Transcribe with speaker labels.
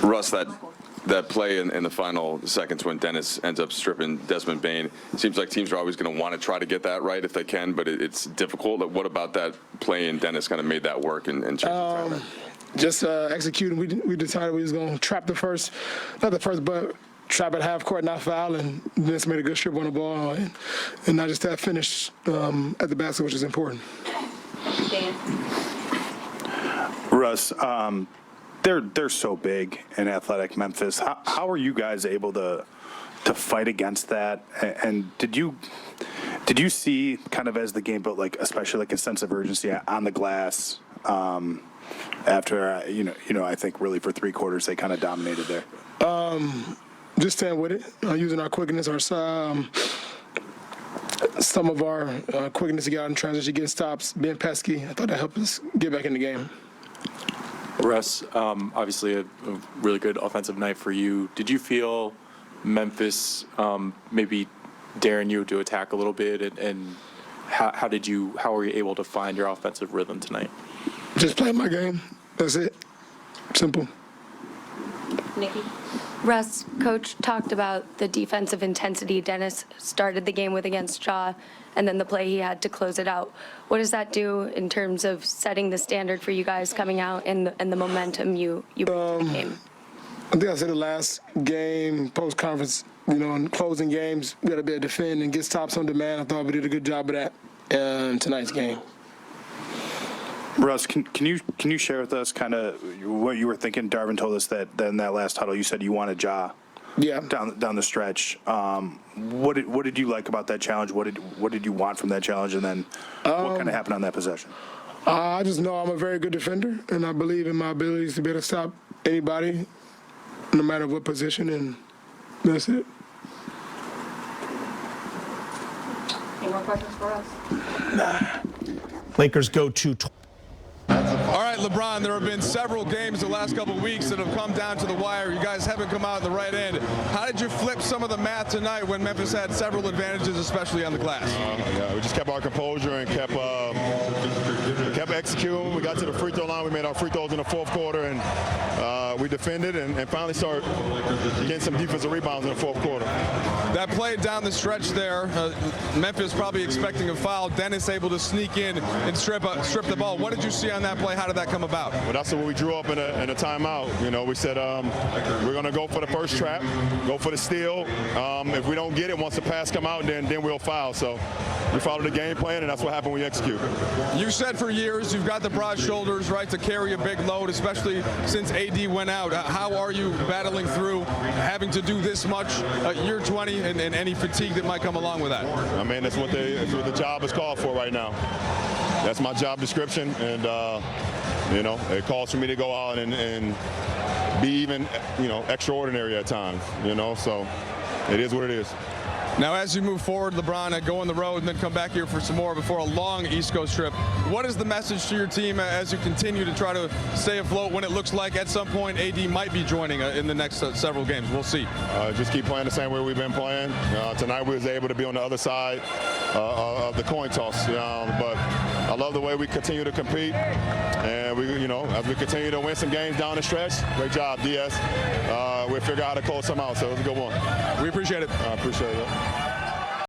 Speaker 1: Russ, that play in the final seconds when Dennis ends up stripping Desmond Bane, it seems like teams are always going to want to try to get that right if they can, but it's difficult. What about that play and Dennis kind of made that work and changed the trend?
Speaker 2: Just executing. We decided we was going to trap but trap at half court, not foul, and Dennis made a good strip on the ball, and not just that finish at the basket, which is important.
Speaker 3: Dan.
Speaker 4: Russ, they're so big and athletic, Memphis. How are you guys able to fight against that? And did you see kind of as the game built, like especially like a sense of urgency on the glass after I think really for 3 quarters they kind of dominated there?
Speaker 2: Just staying with it, using our quickness, some of our quickness to get out in transition, getting stops, being pesky. I thought that helped us get back in the game.
Speaker 5: Russ, obviously a really good offensive night for you. Did you feel Memphis maybe daring you to attack a little bit, and how were you able to find your offensive rhythm tonight?
Speaker 2: Just playing my game. That's it. Simple.
Speaker 3: Nikki.
Speaker 6: Russ, Coach talked about the defensive intensity Dennis started the game with against Shaw, and then the play he had to close it out. What does that do in terms of setting the standard for you guys coming out and the momentum you bring to the game?
Speaker 2: I think I said the last game, post-conference, in closing games, we got to be able to defend and get stops on demand. I thought we did a good job of that in tonight's game.
Speaker 4: Russ, can you share with us kind of what you were thinking? Darvin told us that in that last huddle you said you wanted Ja.
Speaker 2: Yeah.
Speaker 4: Down the stretch. What did you like about that challenge? What did you want from that challenge? And then what kind of happened on that possession?
Speaker 2: I just know I'm a very good defender, and I believe in my abilities to be able to stop anybody, no matter what position, and that's it.
Speaker 3: Any more questions for us?
Speaker 7: Lakers go to.
Speaker 8: All right, LeBron, there have been several games the last couple of weeks that have come down to the wire. You guys haven't come out on the right end. How did you flip some of the math tonight when Memphis had several advantages, especially on the glass?
Speaker 9: Yeah, we just kept our composure and kept executing. We got to the free throw line. We made our free throws in the fourth quarter, and we defended and finally started getting some defensive rebounds in the fourth quarter.
Speaker 8: That play down the stretch there, Memphis probably expecting a foul. Dennis able to sneak in and strip the ball. What did you see on that play? How did that come about?
Speaker 9: Well, that's what we drew up in a timeout. We said we're going to go for the first trap, go for the steal. If we don't get it, once the pass come out, then we'll foul. So we followed the game plan, and that's what happened when we execute.
Speaker 8: You said for years you've got the broad shoulders, right, to carry a big load, especially since AD went out. How are you battling through having to do this much year 20 and any fatigue that might come along with that?
Speaker 9: I mean, that's what the job is called for right now. That's my job description, and it calls for me to go out and be even extraordinary at times. So it is what it is.
Speaker 8: Now, as you move forward, LeBron, go on the road and then come back here for some more before a long East Coast trip. What is the message to your team as you continue to try to stay afloat when it looks like at some point AD might be joining in the next several games? We'll see.
Speaker 9: Just keep playing the same way we've been playing. Tonight we was able to be on the other side of the coin toss. But I love the way we continue to compete. And as we continue to win some games down the stretch, great job, DS. We'll figure out how to close some out, so it was a good one.
Speaker 8: We appreciate it.
Speaker 9: I appreciate it.